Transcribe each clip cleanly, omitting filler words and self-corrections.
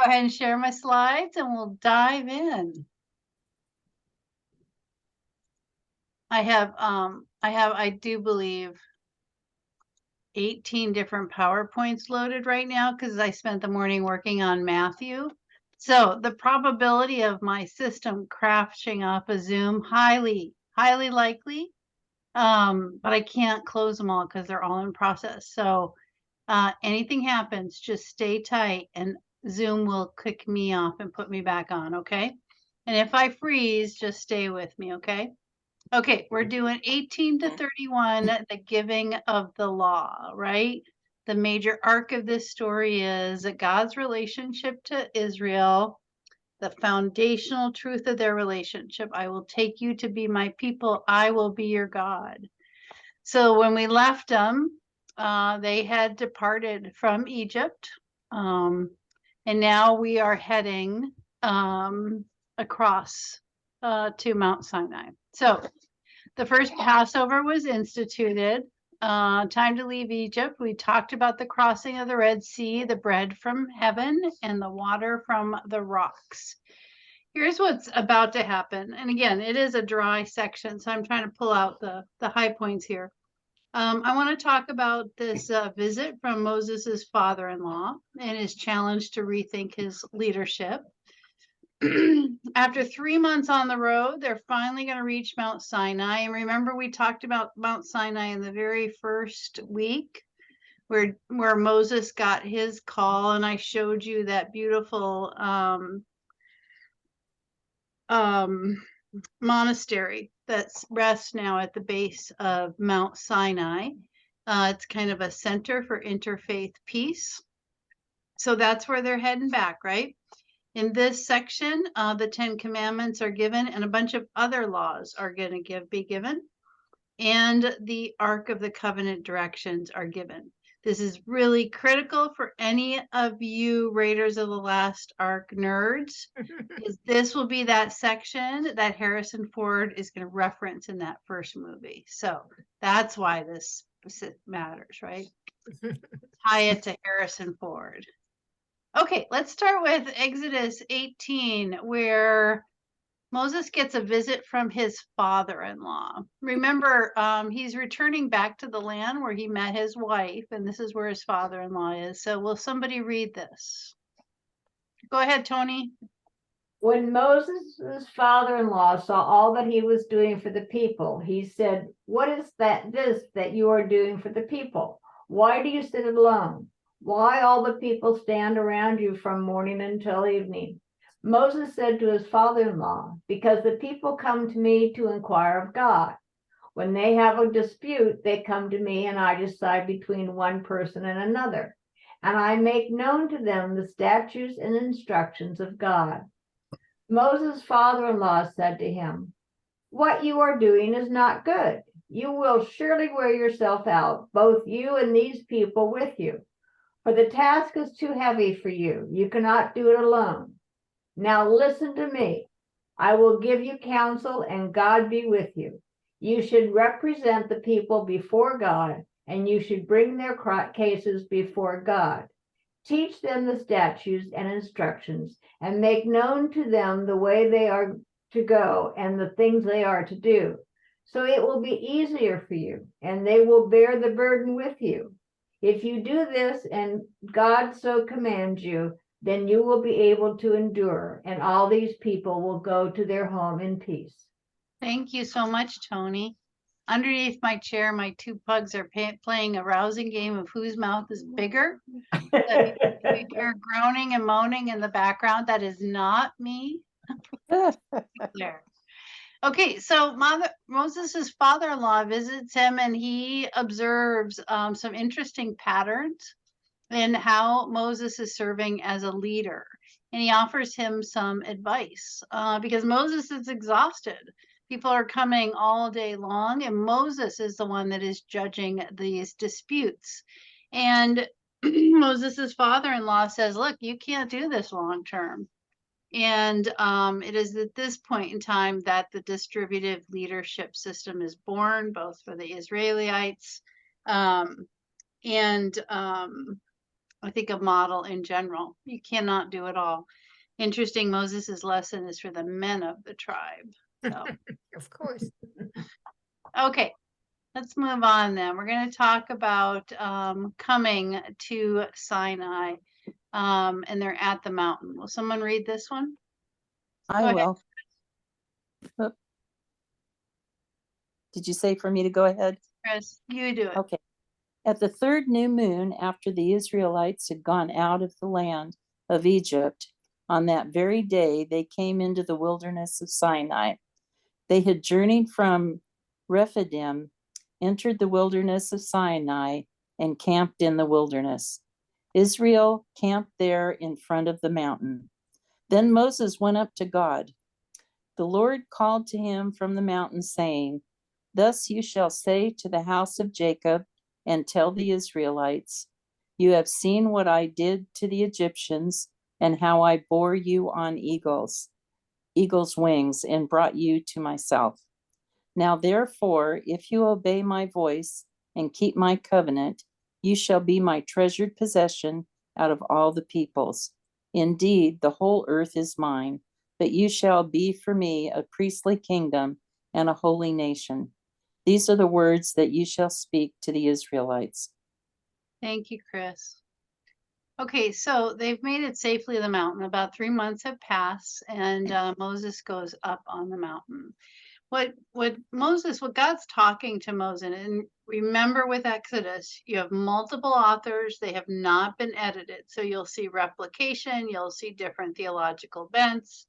ahead and share my slides and we'll dive in. I do believe 18 different PowerPoints loaded right now because I spent the morning working on Matthew. So the probability of my system crashing off a Zoom, highly likely. But I can't close them all because they're all in process. So anything happens, just stay tight and Zoom will kick me off and put me back on, okay? And if I freeze, just stay with me, okay? Okay, we're doing 18 to 31, the giving of the law, right? The major arc of this story is God's relationship to Israel, the foundational truth of their relationship. I will take you to be my people. I will be your God. So when we left them, they had departed from Egypt. And now we are heading across to Mount Sinai. So the first Passover was instituted. Time to leave Egypt. We talked about the crossing of the Red Sea, the bread from heaven, and the water from the rocks. Here's what's about to happen. And again, it is a dry section, so I'm trying to pull out the high points here. I want to talk about this visit from Moses's father-in-law and his challenge to rethink his leadership. After 3 months on the road, they're finally going to reach Mount Sinai. And remember, we talked about Mount Sinai in the very first week where Moses got his call. And I showed you that beautiful monastery that rests now at the base of Mount Sinai. It's kind of a center for interfaith peace. So that's where they're heading back, right? In this section, the 10 Commandments are given and a bunch of other laws are going to be given. And the Ark of the Covenant directions are given. This is really critical for any of you Raiders of the Lost Ark nerds, because this will be that section that Harrison Ford is going to reference in that first movie. So that's why this matters, right? Tie it to Harrison Ford. Okay, let's start with Exodus 18, where Moses gets a visit from his father-in-law. Remember, he's returning back to the land where he met his wife, and this is where his father-in-law is. So will somebody read this? Go ahead, Tony. When Moses' father-in-law saw all that he was doing for the people, he said, "What is this that you are doing for the people? Why do you sit alone? Why all the people stand around you from morning until evening?" Moses said to his father-in-law, "Because the people come to me to inquire of God. When they have a dispute, they come to me and I decide between one person and another. And I make known to them the statutes and instructions of God." Moses' father-in-law said to him, "What you are doing is not good. You will surely wear yourself out, both you and these people with you. For the task is too heavy for you. You cannot do it alone. Now listen to me. I will give you counsel and God be with you. You should represent the people before God, and you should bring their cases before God. Teach them the statutes and instructions, and make known to them the way they are to go and the things they are to do. So it will be easier for you, and they will bear the burden with you. If you do this and God so commands you, then you will be able to endure, and all these people will go to their home in peace. Thank you so much, Tony. Underneath my chair, my two pugs are playing a rousing game of whose mouth is bigger. If you're groaning and moaning in the background, that is not me. There. Okay, so Moses' father-in-law visits him and he observes some interesting patterns in how Moses is serving as a leader. And he offers him some advice because Moses is exhausted. People are coming all day long, and Moses is the one that is judging these disputes. And Moses' father-in-law says, "Look, you can't do this long term." And it is at this point in time that the distributive leadership system is born, both for the Israelites and I think a model in general. You cannot do it all. Interesting, Moses's lesson is for the men of the tribe. So, Of course. okay, let's move on then. We're going to talk about coming to Sinai, and they're at the mountain. Will someone read this one? Go I ahead. will. Oop. Did you say for me to go ahead? Chris, you do it. Okay. At the third new moon, after the Israelites had gone out of the land of Egypt, on that very day they came into the wilderness of Sinai. They had journeyed from Rephidim, entered the wilderness of Sinai, and camped in the wilderness. Israel camped there in front of the mountain. Then Moses went up to God. The Lord called to him from the mountain, saying, "Thus you shall say to the house of Jacob, and tell the Israelites, you have seen what I did to the Egyptians, and how I bore you on eagles' wings, and brought you to myself. Now therefore, if you obey my voice and keep my covenant, you shall be my treasured possession out of all the peoples. Indeed, the whole earth is mine, but you shall be for me a priestly kingdom and a holy nation. These are the words that you shall speak to the Israelites." Thank you, Chris. Okay, so they've made it safely to the mountain. About 3 months have passed, and Moses goes up on the mountain. What God's talking to Moses, and remember with Exodus, you have multiple authors, they have not been edited. So you'll see replication, you'll see different theological bents.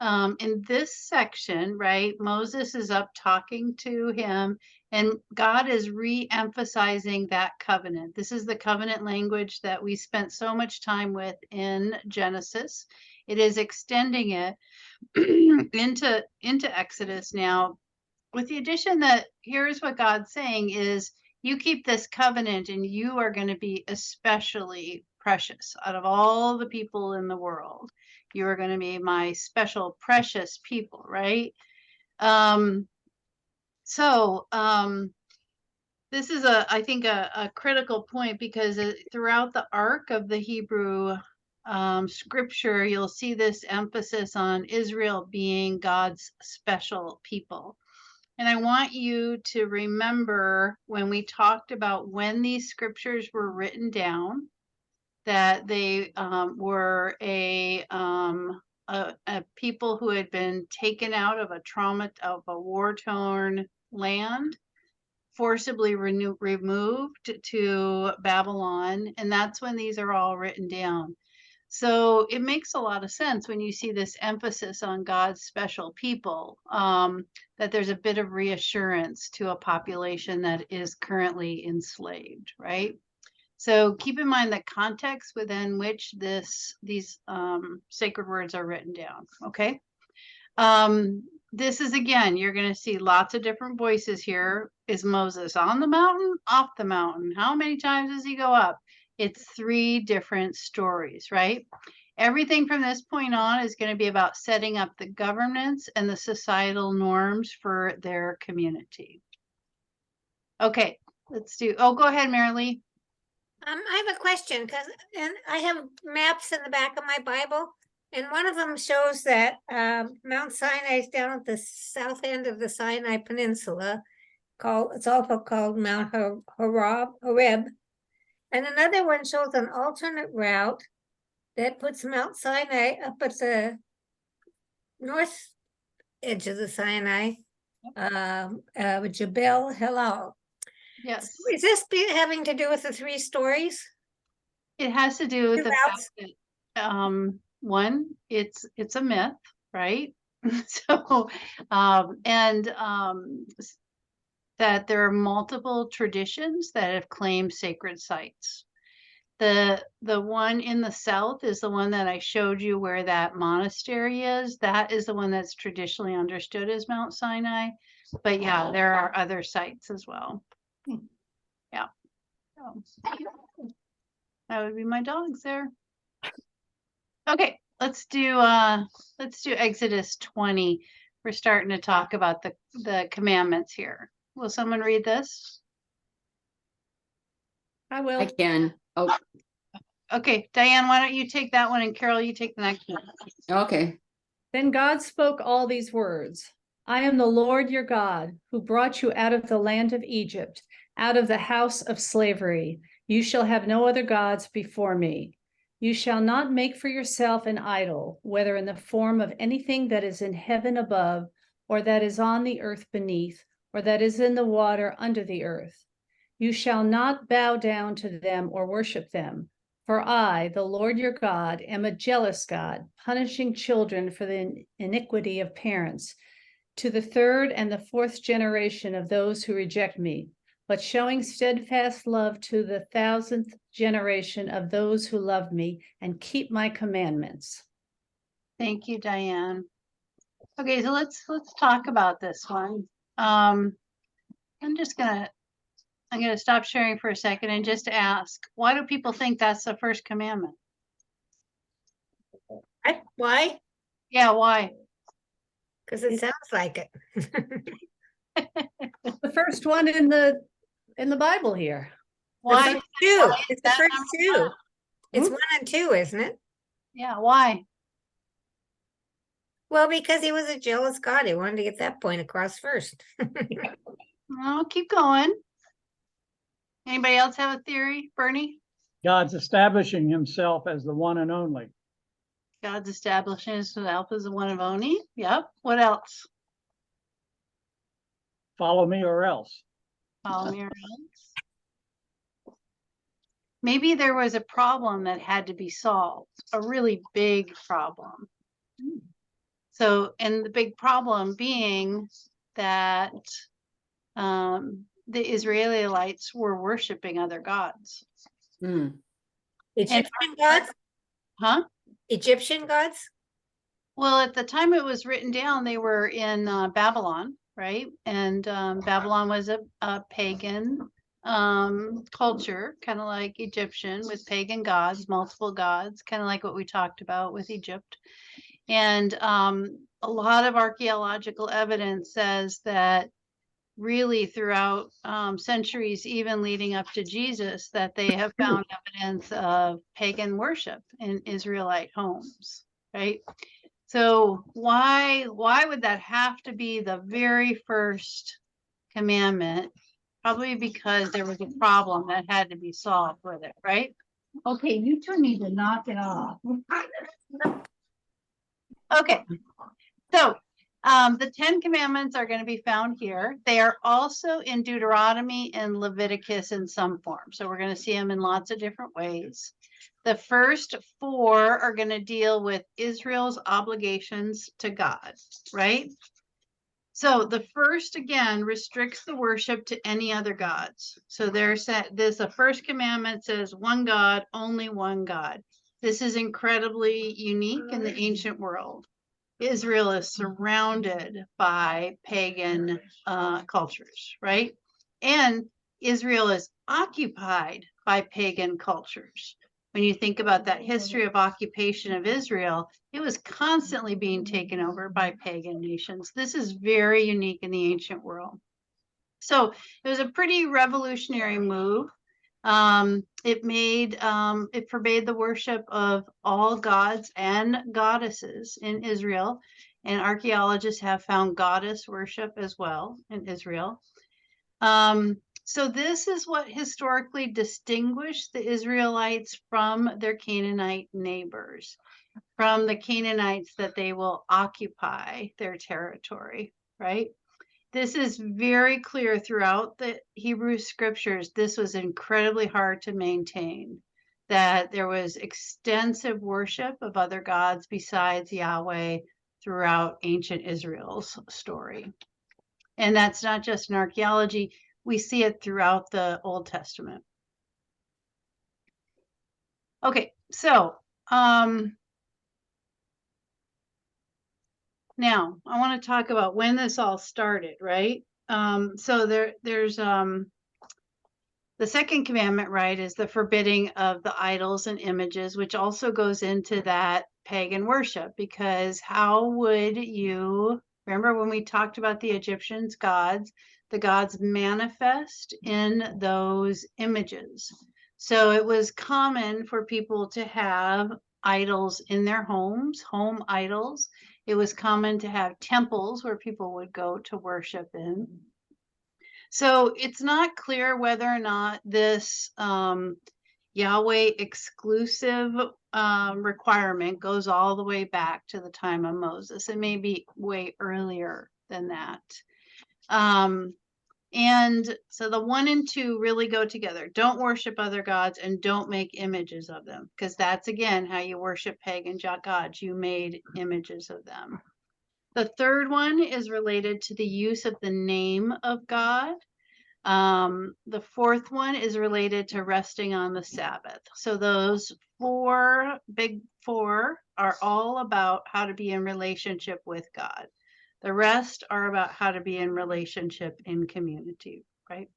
In this section, right, Moses is up talking to him, and God is re-emphasizing that covenant. This is the covenant language that we spent so much time with in Genesis. It is extending it into Exodus now, with the addition that here's what God's saying is, you keep this covenant and you are going to be especially precious out of all the people in the world. You are going to be my special precious people, right? This is I think a critical point, because throughout the arc of the Hebrew scripture, you'll see this emphasis on Israel being God's special people. And I want you to remember when we talked about when these scriptures were written down, that they were a people who had been taken out of a war-torn land, forcibly removed to Babylon, and that's when these are all written down. So it makes a lot of sense when you see this emphasis on God's special people, that there's a bit of reassurance to a population that is currently enslaved, right? So keep in mind the context within which these sacred words are written down, okay? This is, again, you're going to see lots of different voices here. Is Moses on the mountain, off the mountain? How many times does he go up? It's 3 different stories, right? Everything from this point on is going to be about setting up the governance and the societal norms for their community. Okay, let's do, oh, go ahead, Marilee. I have a question, and I have maps in the back of my Bible, and one of them shows that Mount Sinai is down at the south end of the Sinai Peninsula. It's also called Mount Horeb. And another one shows an alternate route that puts Mount Sinai up at the north edge of the Sinai, Jebel Helal. Yes, Is this having to do with the 3 stories? it has to do with the routes? fact that one, it's a myth, right? So that there are multiple traditions that have claimed sacred sites. The one in the south is the one that I showed you where that monastery is. That is the one that's traditionally understood as Mount Sinai. But yeah, there are other sites as well. Yeah. That would be my dogs there. Okay, let's do Exodus 20. We're starting to talk about the commandments here. Will someone read this? I will. I can. Oh, Okay, Diane, why don't you take that one, and Carol, you take the next one. Okay. Then God spoke all these words. I am the Lord your God, who brought you out of the land of Egypt, out of the house of slavery. You shall have no other gods before me. You shall not make for yourself an idol, whether in the form of anything that is in heaven above, or that is on the earth beneath, or that is in the water under the earth. You shall not bow down to them or worship them. For I, the Lord your God, am a jealous God, punishing children for the iniquity of parents, to the third and the fourth generation of those who reject me, but showing steadfast love to the 1,000th generation of those who love me and keep my commandments. Thank you, Diane. Okay, so let's talk about this one. I'm gonna stop sharing for a second and just ask, why do people think that's the first commandment? Why? Yeah, why? Because it sounds like it. The first one in the Bible here. The Why? first two. Why is It's the that first number two. one? It's 1 and 2, isn't it? Yeah, why? Well, because he was a jealous God. He wanted to get that point across first. Oh, keep going. Anybody else have a theory, Bernie? God's establishing himself as the one and only. God's establishing himself as the one of only. Yep. What else? Follow me or else. Follow me around. Maybe there was a problem that had to be solved, a really big problem. So, and the big problem being that the Israelites were worshiping other gods. Hmm. Egyptian gods? Huh? Egyptian gods? Well, at the time it was written down, they were in Babylon, right? And Babylon was a pagan culture, kind of like Egyptian, with pagan gods, multiple gods, kind of like what we talked about with Egypt. And a lot of archaeological evidence says that really throughout centuries, even leading up to Jesus, that they have found evidence of pagan worship in Israelite homes, right? So why would that have to be the very first commandment? Probably because there was a problem that had to be solved with it, right? Okay, you two need to knock it off. Okay, so the 10 commandments are going to be found here. They are also in Deuteronomy and Leviticus in some form. So we're going to see them in lots of different ways. The first 4 are going to deal with Israel's obligations to God, right? So the first, again, restricts the worship to any other gods. So the first commandment says one God, only one God. This is incredibly unique in the ancient world. Israel is surrounded by pagan cultures, right? And Israel is occupied by pagan cultures. When you think about that history of occupation of Israel, it was constantly being taken over by pagan nations. This is very unique in the ancient world. So it was a pretty revolutionary move. It forbade the worship of all gods and goddesses in Israel, and archaeologists have found goddess worship as well in Israel. So this is what historically distinguished the Israelites from their Canaanite neighbors, from the Canaanites that they will occupy their territory, right? This is very clear throughout the Hebrew scriptures. This was incredibly hard to maintain, that there was extensive worship of other gods besides Yahweh throughout ancient Israel's story. And that's not just in archaeology. We see it throughout the Old Testament. Okay, so now I want to talk about when this all started, right? So there's the second commandment, right, is the forbidding of the idols and images, which also goes into that pagan worship, because how would you remember when we talked about the Egyptians' gods? The gods manifest in those images. So it was common for people to have idols in their homes, home idols. It was common to have temples where people would go to worship in. So it's not clear whether or not this Yahweh exclusive requirement goes all the way back to the time of Moses. It may be way earlier than that. And so the 1 and 2 really go together. Don't worship other gods and don't make images of them, because that's again how you worship pagan gods. You made images of them. The third one is related to the use of the name of God. The fourth one is related to resting on the Sabbath. So those big four are all about how to be in relationship with God. The rest are about how to be in relationship in community, right?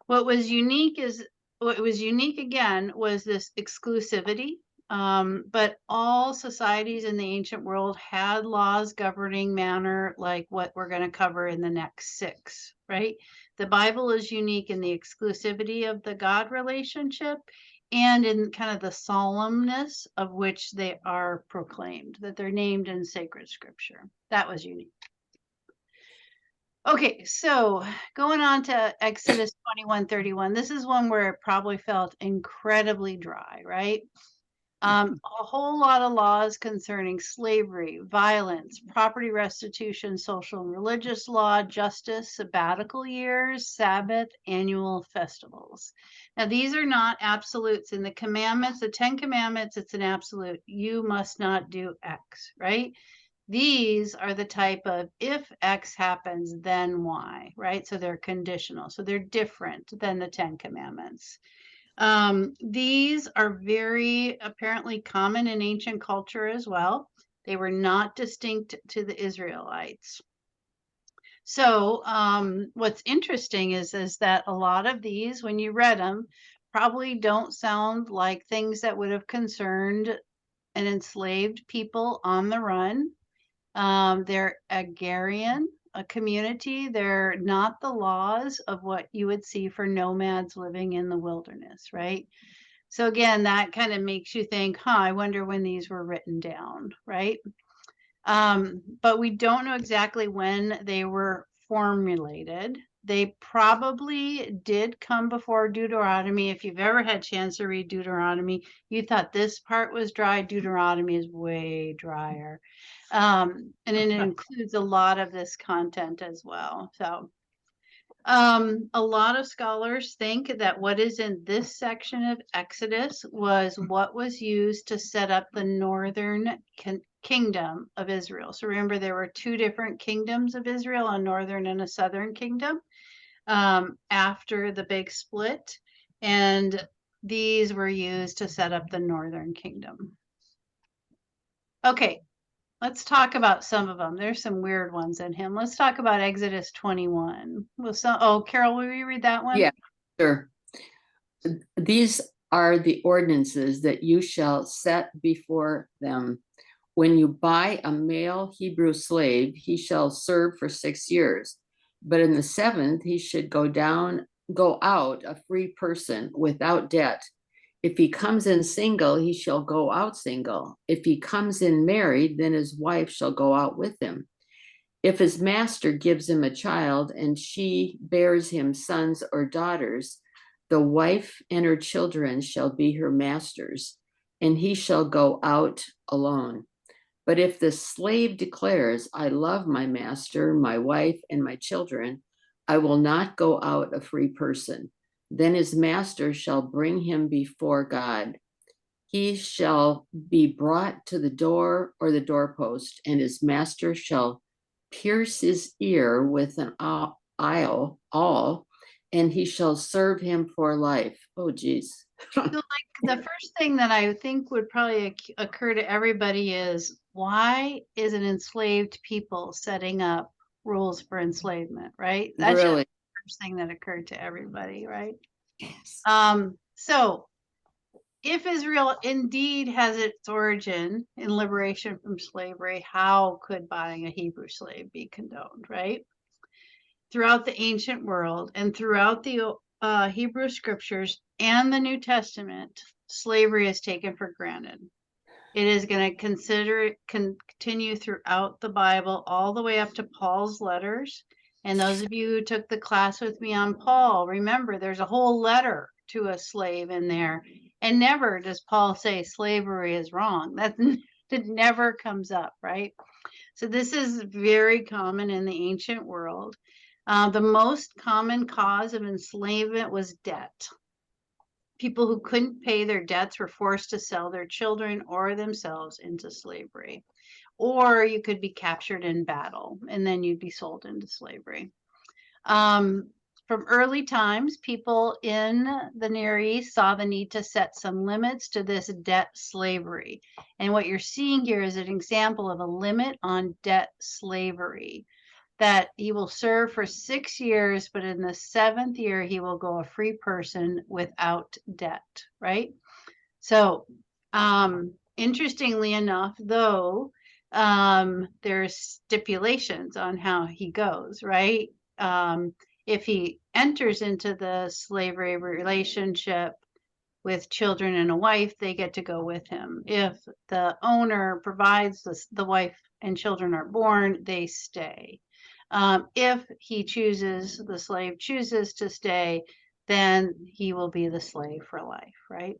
What was unique again was this exclusivity. But all societies in the ancient world had laws governing manner like what we're going to cover in the next 6, right? The Bible is unique in the exclusivity of the God relationship and in kind of the solemnness of which they are proclaimed, that they're named in sacred scripture. That was unique. Okay, so going on to Exodus 21:31. This is one where it probably felt incredibly dry, right? A whole lot of laws concerning slavery, violence, property restitution, social and religious law, justice, sabbatical years, Sabbath, annual festivals. Now, these are not absolutes in the commandments. The 10 commandments, it's an absolute. You must not do X, right? These are the type of if X happens, then Y, right? So they're conditional. So they're different than the 10 commandments. These are very apparently common in ancient culture as well. They were not distinct to the Israelites. So what's interesting is that a lot of these, when you read them, probably don't sound like things that would have concerned an enslaved people on the run. They're agrarian, a community. They're not the laws of what you would see for nomads living in the wilderness, right? So again, that kind of makes you think, I wonder when these were written down, right? But we don't know exactly when they were formulated. They probably did come before Deuteronomy. If you've ever had a chance to read Deuteronomy, you thought this part was dry. Deuteronomy is way drier. And it includes a lot of this content as well. So a lot of scholars think that what is in this section of Exodus was what was used to set up the northern kingdom of Israel. So remember, there were 2 different kingdoms of Israel, a northern and a southern kingdom, after the big split. And these were used to set up the northern kingdom. Okay, let's talk about some of them. There's some weird ones in him. Let's talk about Exodus 21. Carol, will you read that one? Yeah, sure. These are the ordinances that you shall set before them. When you buy a male Hebrew slave, he shall serve for 6 years. But in the 7th, he should go out a free person without debt. If he comes in single, he shall go out single. If he comes in married, then his wife shall go out with him. If his master gives him a child and she bears him sons or daughters, the wife and her children shall be her master's, and he shall go out alone. But if the slave declares, I love my master, my wife, and my children, I will not go out a free person. Then his master shall bring him before God. He shall be brought to the door or the doorpost, and his master shall pierce his ear with an awl, and he shall serve him for life. Oh, geez. So the first thing that I think would probably occur to everybody is, why is an enslaved people setting up rules for enslavement, right? That's Really? the first thing that occurred to everybody, right? Yes. So if Israel indeed has its origin in liberation from slavery, how could buying a Hebrew slave be condoned, right? Throughout the ancient world and throughout the Hebrew scriptures and the New Testament, slavery is taken for granted. It is going to continue throughout the Bible, all the way up to Paul's letters. And those of you who took the class with me on Paul, remember there's a whole letter to a slave in there. And never does Paul say slavery is wrong. That never comes up, right? So this is very common in the ancient world. The most common cause of enslavement was debt. People who couldn't pay their debts were forced to sell their children or themselves into slavery. Or you could be captured in battle and then you'd be sold into slavery. From early times, people in the Near East saw the need to set some limits to this debt slavery. And what you're seeing here is an example of a limit on debt slavery, that he will serve for 6 years, but in the 7th year, he will go a free person without debt, right? So, interestingly enough, though, there's stipulations on how he goes, right? If he enters into the slavery relationship with children and a wife, they get to go with him. If the owner provides the wife and children are born, they stay. If the slave chooses to stay, then he will be the slave for life, right?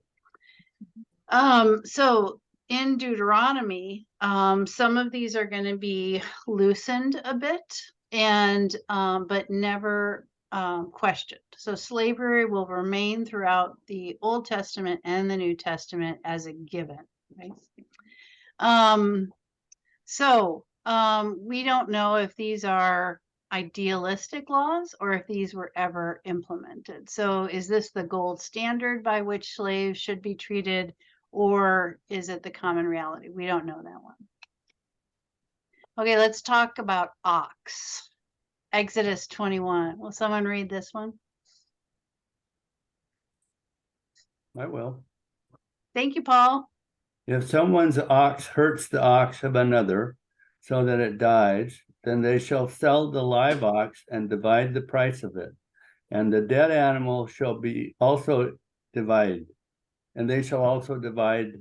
So in Deuteronomy, some of these are going to be loosened a bit, and but never questioned. So slavery will remain throughout the Old Testament and the New Testament as a given, right? We don't know if these are idealistic laws or if these were ever implemented. So is this the gold standard by which slaves should be treated, or is it the common reality? We don't know that one. Okay, let's talk about ox. Exodus 21. Will someone read this one? I will. Thank you, Paul. If someone's ox hurts the ox of another so that it dies, then they shall sell the live ox and divide the price of it. And the dead animal shall be also divided, and they shall also divide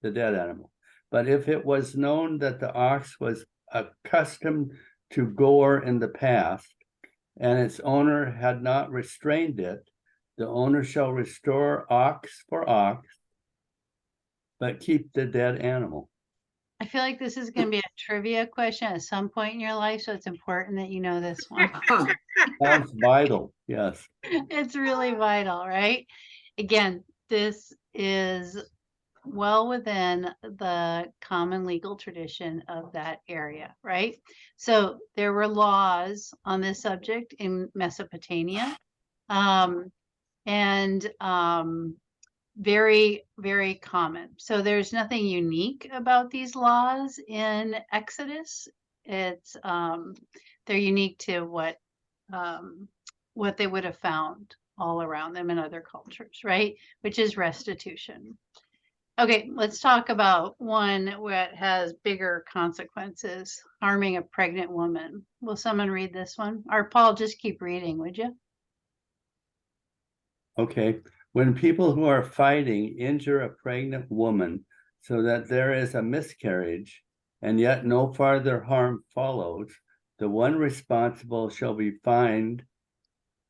the dead animal. But if it was known that the ox was accustomed to gore in the past, and its owner had not restrained it, the owner shall restore ox for ox, but keep the dead animal. I feel like this is going to be a trivia question at some point in your life, so it's important that you know this one. Sounds vital, yes. It's really vital, right? Again, this is well within the common legal tradition of that area, right? So there were laws on this subject in Mesopotamia, and very, very common. So there's nothing unique about these laws in Exodus. It's they're unique to what they would have found all around them in other cultures, right? Which is restitution. Okay, let's talk about one that has bigger consequences, harming a pregnant woman. Will someone read this one? Or Paul, just keep reading, would you? Okay. When people who are fighting injure a pregnant woman so that there is a miscarriage, and yet no farther harm follows, the one responsible shall be fined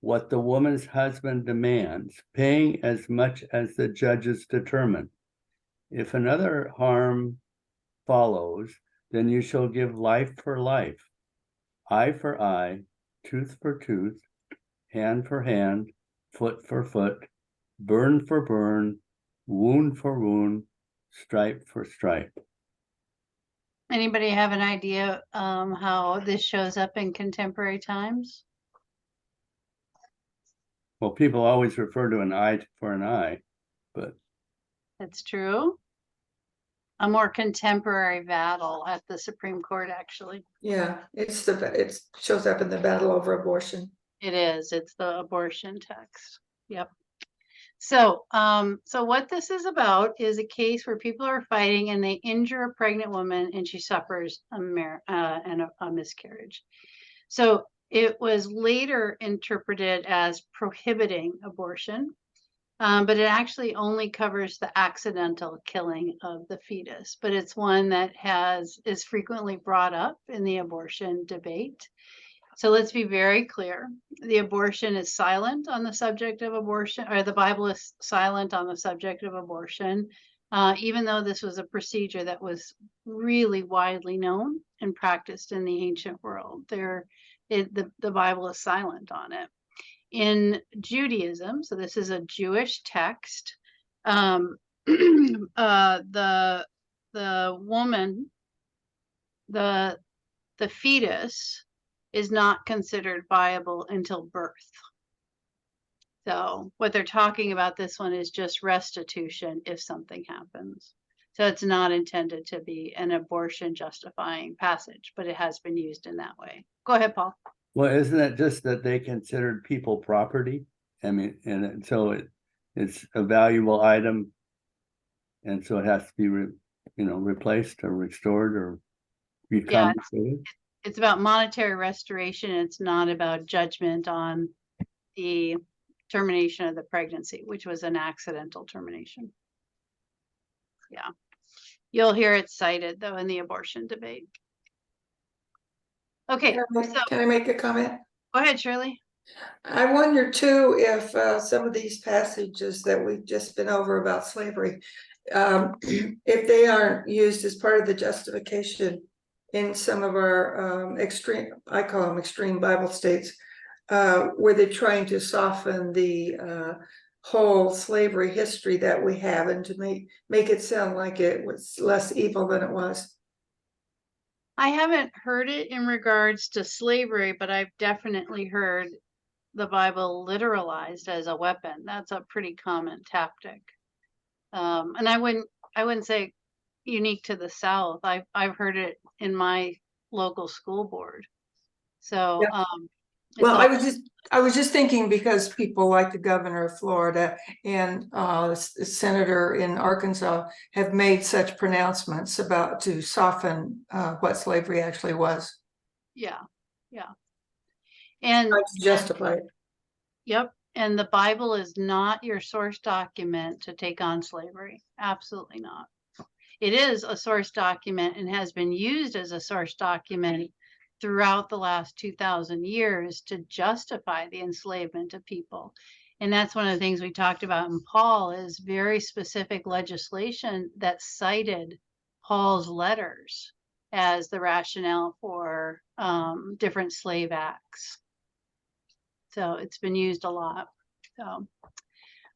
what the woman's husband demands, paying as much as the judges determine. If another harm follows, then you shall give life for life, eye for eye, tooth for tooth, hand for hand, foot for foot, burn for burn, wound for wound, stripe for stripe. Anybody have an idea how this shows up in contemporary times? Well, people always refer to an eye for an eye, but That's true. A more contemporary battle at the Supreme Court, actually. Yeah, it shows up in the battle over abortion. It is. It's the abortion text. Yep. So, so what this is about is a case where people are fighting and they injure a pregnant woman and she suffers a miscarriage. So It was later interpreted as prohibiting abortion, but it actually only covers the accidental killing of the fetus. But it's one that is frequently brought up in the abortion debate. So let's be very clear. The abortion is silent on the subject of abortion, or the Bible is silent on the subject of abortion, even though this was a procedure that was really widely known and practiced in the ancient world. The Bible is silent on it. In Judaism, so this is a Jewish text, the woman, the fetus is not considered viable until birth. So what they're talking about, this one is just restitution if something happens. So it's not intended to be an abortion justifying passage, but it has been used in that way. Go ahead, Paul. Well, isn't it just that they considered people property? I mean, so it's a valuable item, and so it has to be replaced or restored or become. It's about monetary restoration. It's not about judgment on the termination of the pregnancy, which was an accidental termination. Yeah. You'll hear it cited, though, in the abortion debate. Okay. Can I make a comment? Go ahead, Shirley. I wonder too if some of these passages that we've just been over about slavery, if they aren't used as part of the justification in some of our I call them extreme Bible states, where they're trying to soften the whole slavery history that we have and to make it sound like it was less evil than it was. I haven't heard it in regards to slavery, but I've definitely heard the Bible literalized as a weapon. That's a pretty common tactic. And I wouldn't say unique to the South. I've heard it in my local school board. So Yeah. Well, I was just thinking because people like the governor of Florida and the senator in Arkansas have made such pronouncements about to soften what slavery actually was. Yeah. And to justify it. Yep. And the Bible is not your source document to take on slavery. Absolutely not. It is a source document and has been used as a source document throughout the last 2,000 years to justify the enslavement of people. And that's one of the things we talked about in Paul is very specific legislation that cited Paul's letters as the rationale for different slave acts. So it's been used a lot. So,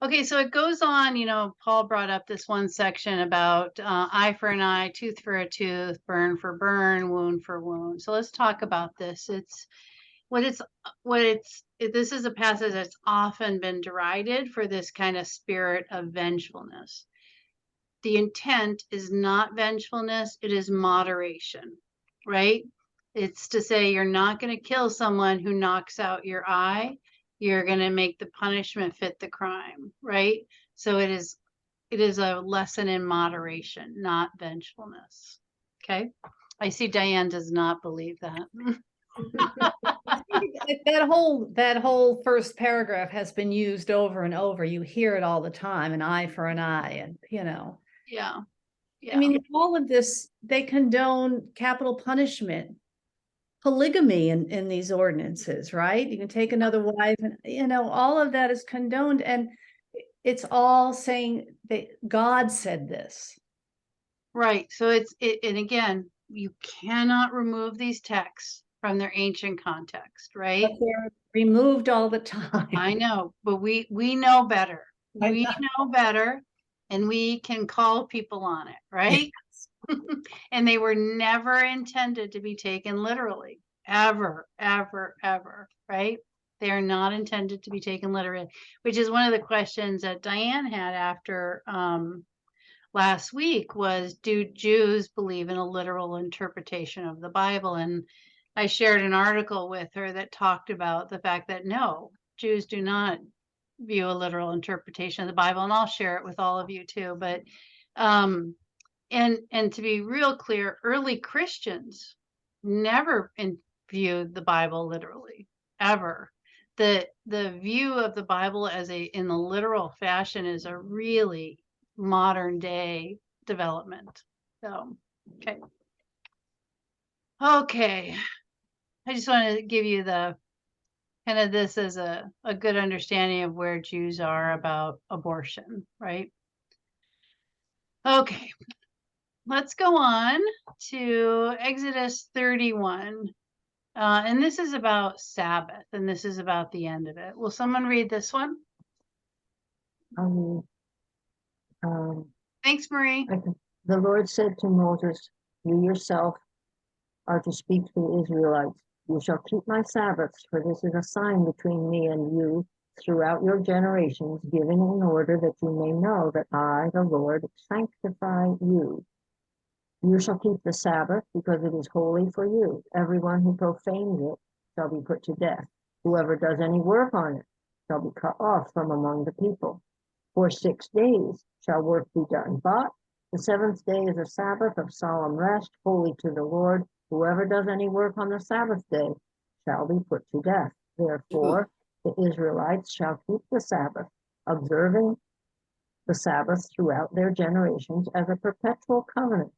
okay, so it goes on, Paul brought up this one section about eye for an eye, tooth for a tooth, burn for burn, wound for wound. So let's talk about this. This is a passage that's often been derided for this kind of spirit of vengefulness. The intent is not vengefulness, it is moderation, right? It's to say you're not going to kill someone who knocks out your eye. You're going to make the punishment fit the crime, right? So it is a lesson in moderation, not vengefulness. Okay. I see Diane does not believe that. That whole first paragraph has been used over and over. You hear it all the time, an eye for an eye, and Yeah. I mean, all of this, they condone capital punishment, polygamy in these ordinances, right? You can take another wife, and all of that is condoned, and it's all saying that God said this. Right. So and again, you cannot remove these texts from their ancient context, right? But they're removed all the time. I know, but we know better. We know better, and we can call people on it, right? And they were never intended to be taken literally, ever, ever, ever, right? They are not intended to be taken literally, which is one of the questions that Diane had after last week was, do Jews believe in a literal interpretation of the Bible? And I shared an article with her that talked about the fact that no, Jews do not view a literal interpretation of the Bible, and I'll share it with all of you too. But and to be real clear, early Christians never view the Bible literally, ever. The view of the Bible as in the literal fashion is a really modern day development. So, okay. Okay. I just wanted to give you the kind of this as a good understanding of where Jews are about abortion, right? Okay. Let's go on to Exodus 31. And this is about Sabbath, and this is about the end of it. Will someone read this one? Um, Thanks, Marie. the Lord said to Moses, you yourself are to speak to the Israelites. You shall keep my Sabbaths, for this is a sign between me and you throughout your generations, given in order that you may know that I, the Lord, sanctify you. You shall keep the Sabbath, because it is holy for you. Everyone who profanes it shall be put to death. Whoever does any work on it shall be cut off from among the people. For 6 days shall work be done, but the seventh day is a Sabbath of solemn rest, holy to the Lord. Whoever does any work on the Sabbath day shall be put to death. Therefore, the Israelites shall keep the Sabbath, observing the Sabbath throughout their generations as a perpetual covenant.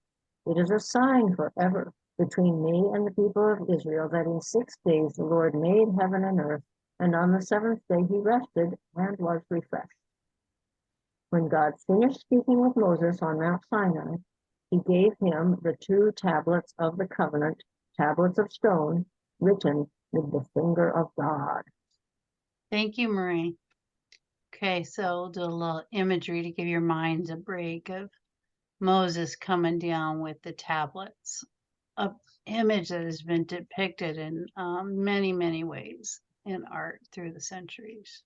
It is a sign forever between me and the people of Israel that in 6 days the Lord made heaven and earth, and on the seventh day he rested and was refreshed. When God finished speaking with Moses on Mount Sinai, he gave him the 2 tablets of the covenant, tablets of stone, written with the finger of God. Thank you, Marie. Okay, so we'll do a little imagery to give your minds a break of Moses coming down with the tablets, an image that has been depicted in many, many ways in art through the centuries.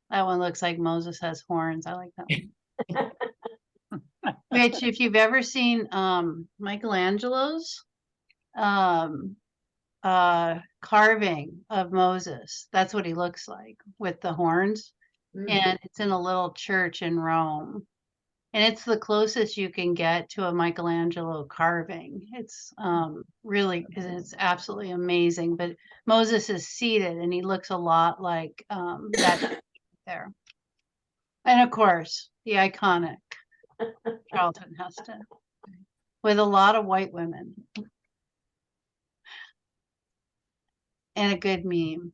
That one looks like Moses has horns. I like that one. Which, if you've ever seen Michelangelo's carving of Moses, that's what he looks like with the horns. And it's in a little church in Rome. And it's the closest you can get to a Michelangelo carving. It's really, it's absolutely amazing. But Moses is seated and he looks a lot like that there. And of course, the iconic Charlton Heston with a lot of white women and a good meme.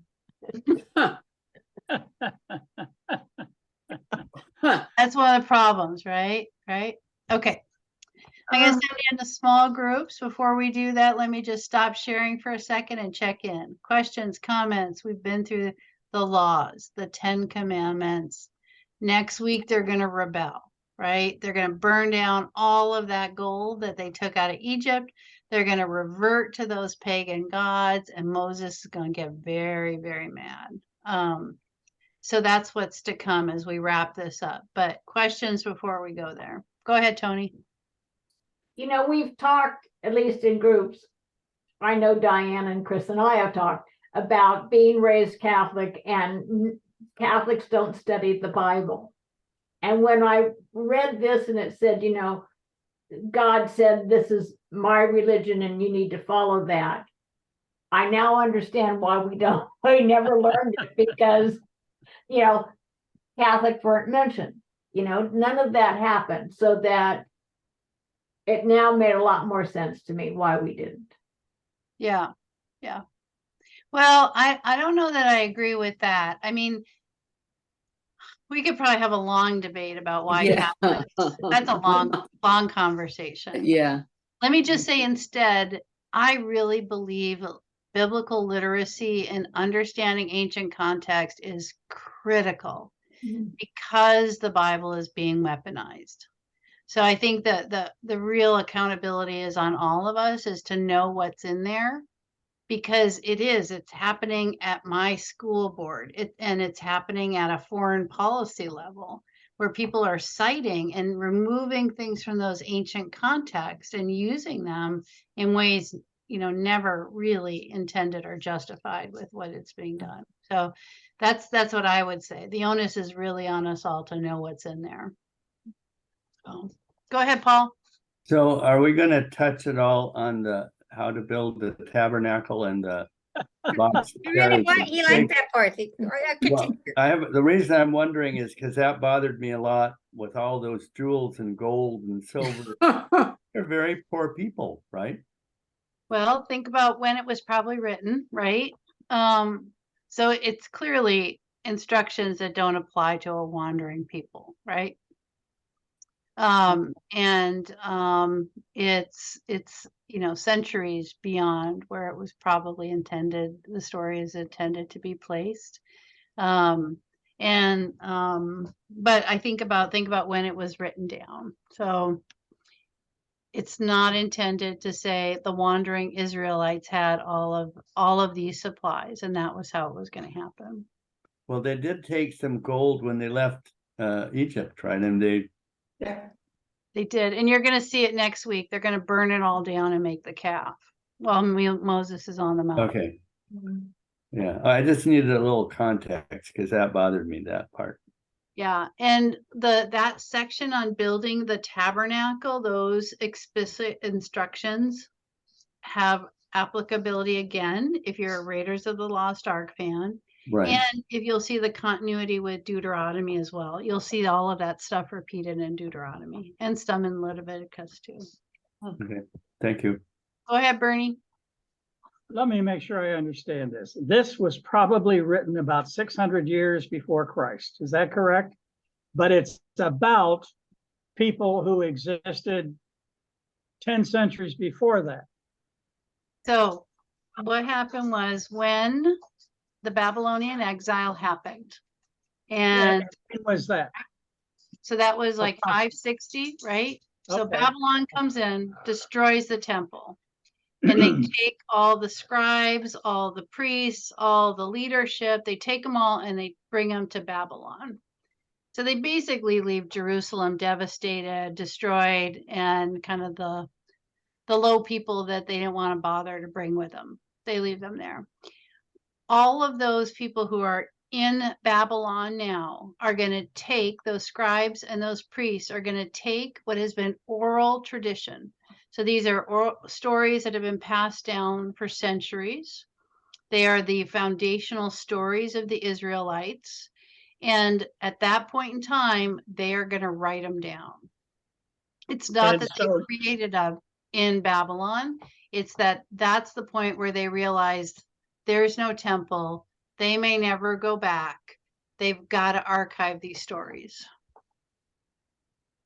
That's one of the problems, right? Right? Okay. I'm going to send you into small groups. Before we do that, let me just stop sharing for a second and check in. Questions, comments. We've been through the laws, the 10 commandments. Next week, they're going to rebel, right? They're going to burn down all of that gold that they took out of Egypt. They're going to revert to those pagan gods, and Moses is going to get very, very mad. So that's what's to come as we wrap this up. But questions before we go there? Go ahead, Tony. You know, we've talked, at least in groups, I know Diane and Chris and I have talked about being raised Catholic, and Catholics don't study the Bible. And when I read this and it said, you know, God said, this is my religion and you need to follow that, I now understand why we never learned it, because, you know, Catholics weren't mentioned. You know, none of that happened, so that it now made a lot more sense to me why we didn't. Yeah. Yeah. Well, I don't know that I agree with that. I mean, we could probably have a long debate about why Catholics. That's a long conversation. Yeah. Let me just say instead, I really believe biblical literacy and understanding ancient context is critical because the Bible is being weaponized. So I think that the real accountability is on all of us, is to know what's in there, because it's happening at my school board, and it's happening at a foreign policy level, where people are citing and removing things from those ancient contexts and using them in ways, you know, never really intended or justified with what it's being done. So that's what I would say. The onus is really on us all to know what's in there. So, go ahead, Paul. So are we going to touch at all on the how to build the tabernacle and the box He really carriage. liked, he liked that part. Well, the reason I'm wondering is because that bothered me a lot with all those jewels and gold and silver. They're very poor people, right? Well, think about when it was probably written, right? So it's clearly instructions that don't apply to a wandering people, right? It's centuries beyond where it was probably intended, the story is intended to be placed. But I think about when it was written down. So it's not intended to say the wandering Israelites had all of these supplies, and that was how it was going to happen. Well, they did take some gold when they left Egypt, right? And they did, and you're going to see it next week. They're going to burn it all down and make the calf. Well, Moses is on the mountain. Okay. Yeah, I just needed a little context because that bothered me, that part. Yeah, and that section on building the tabernacle, those explicit instructions have applicability again if you're a Raiders of the Lost Ark fan. Right. And if you'll see the continuity with Deuteronomy as well, you'll see all of that stuff repeated in Deuteronomy and some in Leviticus too. Okay, thank you. Go ahead, Bernie. Let me make sure I understand this. This was probably written about 600 years before Christ. Is that correct? But it's about people who existed 10 centuries before that. So what happened was when the Babylonian exile happened, and When was that? so that was like 560, right? So Okay. Babylon comes in, destroys the temple. And they take all the scribes, all the priests, all the leadership, they take them all and they bring them to Babylon. So they basically leave Jerusalem devastated, destroyed, and kind of the low people that they didn't want to bother to bring with them. They leave them there. All of those people who are in Babylon now are going to take those scribes, and those priests are going to take what has been oral tradition. So these are oral stories that have been passed down for centuries. They are the foundational stories of the Israelites. And at that point in time, they are going to write them down. It's not And that so- they created them in Babylon. It's that's the point where they realized there's no temple. They may never go back. They've got to archive these stories.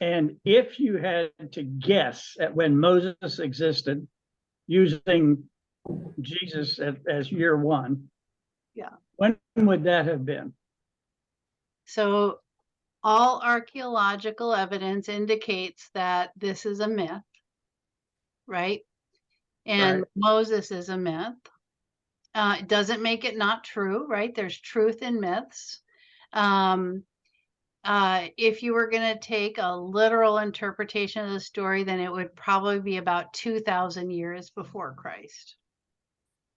And if you had to guess at when Moses existed, using Jesus as year one, when would that have been? So all archaeological evidence indicates that this is a myth, right? And Right. Moses is a myth. It doesn't make it not true, right? There's truth in myths. If you were going to take a literal interpretation of the story, then it would probably be about 2,000 years before Christ.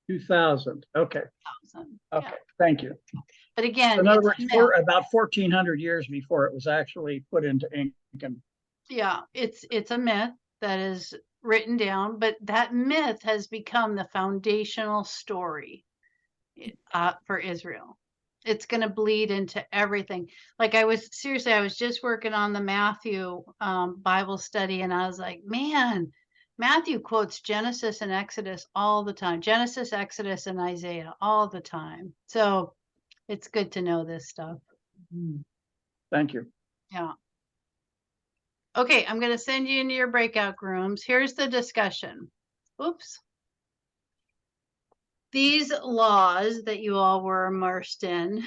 2000. Okay. 2000, Okay. yeah. Thank you. But again, In other it's a words, myth. we're about 1400 years before it was actually put into ink. And Yeah, it's a myth that is written down, but that myth has become the foundational story for Israel. It's going to bleed into everything. Like I was just working on the Matthew Bible study, and I was like, man, Matthew quotes Genesis and Exodus all the time. Genesis, Exodus, and Isaiah all the time. So it's good to know this stuff. thank you. Yeah. Okay, I'm going to send you into your breakout rooms. Here's the discussion. Oops. These laws that you all were immersed in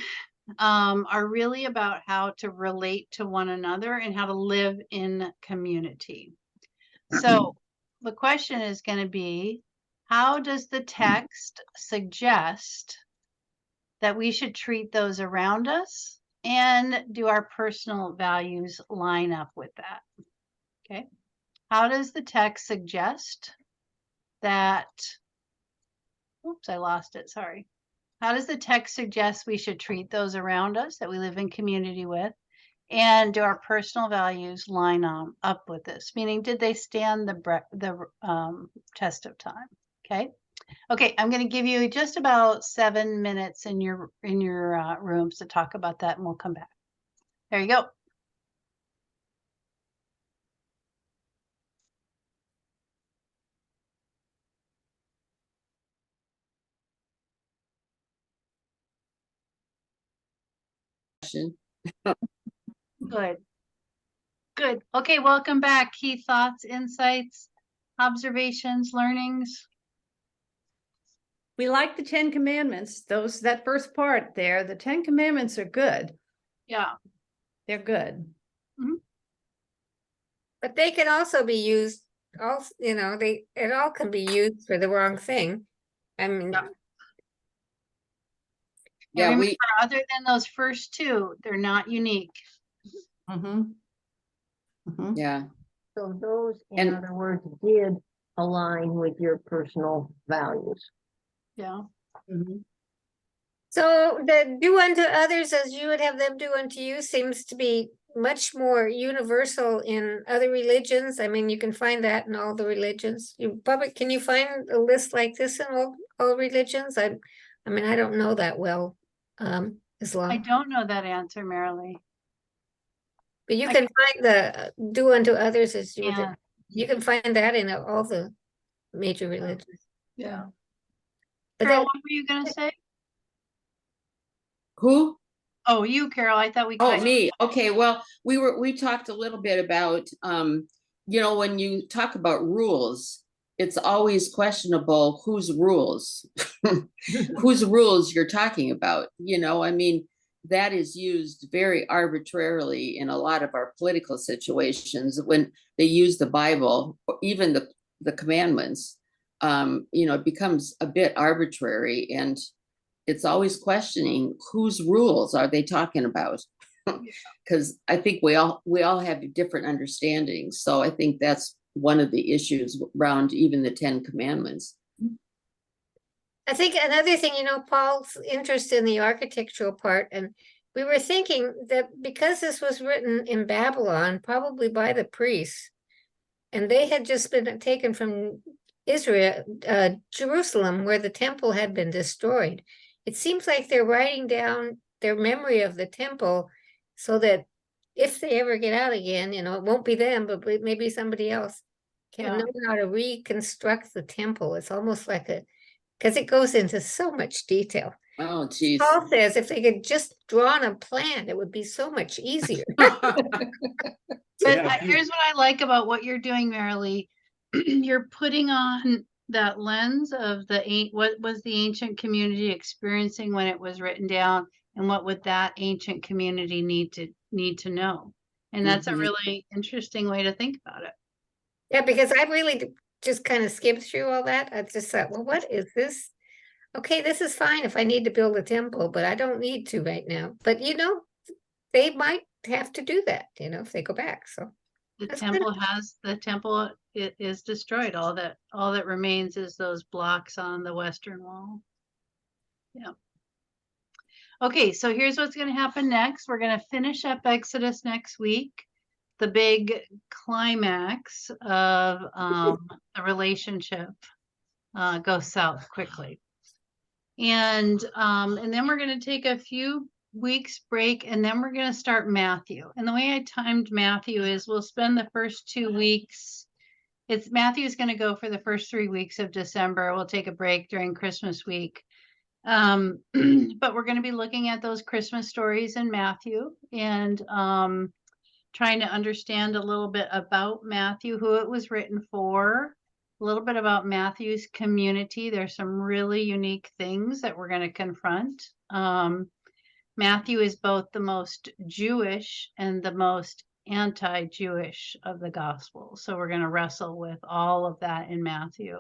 are really about how to relate to one another and how to live in community. So the question is going to be, how does the text suggest that we should treat those around us? And do our personal values line up with that? Okay. How does the text suggest that, oops, I lost it, sorry. How does the text suggest we should treat those around us that we live in community with? And do our personal values line up with this? Meaning, did they stand the test of time? Okay. Okay, I'm going to give you just about 7 minutes in your rooms to talk about that, and we'll come back. There you go. Good. Good. Okay, welcome back. Key thoughts, insights, observations, learnings. We like the 10 Commandments. That first part there, the 10 Commandments are good. Yeah. They're good. But they can also be used, also, it all can be used for the wrong thing. I mean, Yeah. Yeah, Remember, we, other than those first two, they're not unique. yeah. So those, in And- other words, did align with your personal values. Yeah. so the do unto others as you would have them do unto you seems to be much more universal in other religions. I mean, you can find that in all the religions. Can you find a list like this in all religions? I mean, I don't know that well, Islam. I don't know that answer, Marilee. But you I can find the do unto others as you would, Yeah. you can find that in all the major religions. Yeah. But Carol, that, what were you going to say? Who? Oh, you, Carol. I thought we Oh, cut you. me. Okay, well, we talked a little bit about, when you talk about rules, it's always questionable whose rules, whose rules you're talking about. I mean, that is used very arbitrarily in a lot of our political situations when they use the Bible, or even the commandments. It becomes a bit arbitrary, and it's always questioning whose rules are they talking about. Because I think we all have different understandings. So I think that's one of the issues around even the 10 Commandments. I think another thing, Paul's interest in the architectural part, and we were thinking that because this was written in Babylon, probably by the priests, and they had just been taken from Israel, Jerusalem, where the temple had been destroyed. It seems like they're writing down their memory of the temple so that if they ever get out again, it won't be them, but maybe somebody else can know how to reconstruct the temple. It's almost like because it goes into so much detail. Oh, geez. Paul says if they could just draw on a plan, it would be so much easier. But Yeah. here's what I like about what you're doing, Marilee. You're putting on that lens of what was the ancient community experiencing when it was written down, and what would that ancient community need to know. And that's a really interesting way to think about it. Yeah, because I really just kind of skimmed through all that. I just thought, well, what is this? Okay, this is fine if I need to build a temple, but I don't need to right now. But they might have to do that, if they go back. So The that's temple it is destroyed. All that remains is those blocks on the western wall. Yeah. Okay, so here's what's going to happen next. We're going to finish up Exodus next week. The big climax of the relationship goes south quickly. And then we're going to take a few weeks break, and then we're going to start Matthew. And the way I timed Matthew is we'll spend the first 2 weeks. Matthew's going to go for the first 3 weeks of December. We'll take a break during Christmas week. But we're going to be looking at those Christmas stories in Matthew and trying to understand a little bit about Matthew, who it was written for, a little bit about Matthew's community. There's some really unique things that we're going to confront. Matthew is both the most Jewish and the most anti-Jewish of the gospel. So we're going to wrestle with all of that in Matthew.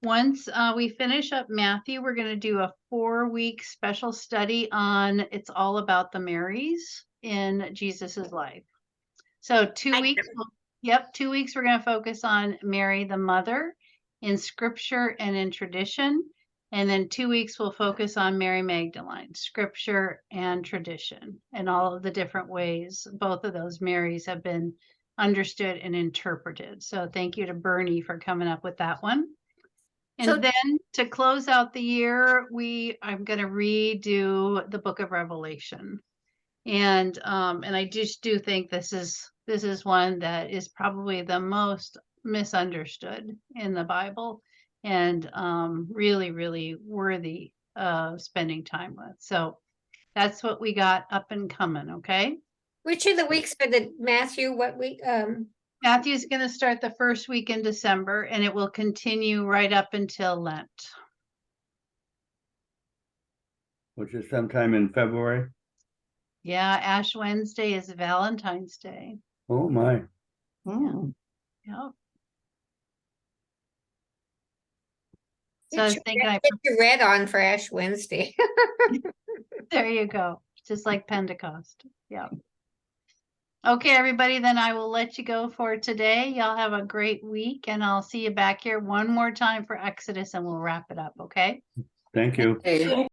Once we finish up Matthew, we're going to do a 4-week special study on It's All About the Marys in Jesus's life. So 2 weeks, 2 weeks we're going to focus on Mary the mother in scripture and in tradition. And then 2 weeks we'll focus on Mary Magdalene, scripture and tradition, and all of the different ways both of those Marys have been understood and interpreted. So thank you to Bernie for coming up with that one. And So- then to close out the year, I'm gonna redo the book of Revelation. And I just do think this is one that is probably the most misunderstood in the Bible, and really, really worthy of spending time with. So that's what we got up and coming, okay? Which are the weeks for the Matthew, what week, Matthew's gonna start the first week in December, and it will continue right up until Lent. Which is sometime in February. Yeah, Ash Wednesday is Valentine's Day. Oh, my. Hmm. Yep. So I was thinking, get your red on for Ash Wednesday. there you go, just like Pentecost. Yeah. Okay, everybody, then I will let you go for today. Y'all have a great week, and I'll see you back here one more time for Exodus, and we'll wrap it up, okay? Thank you. Okay.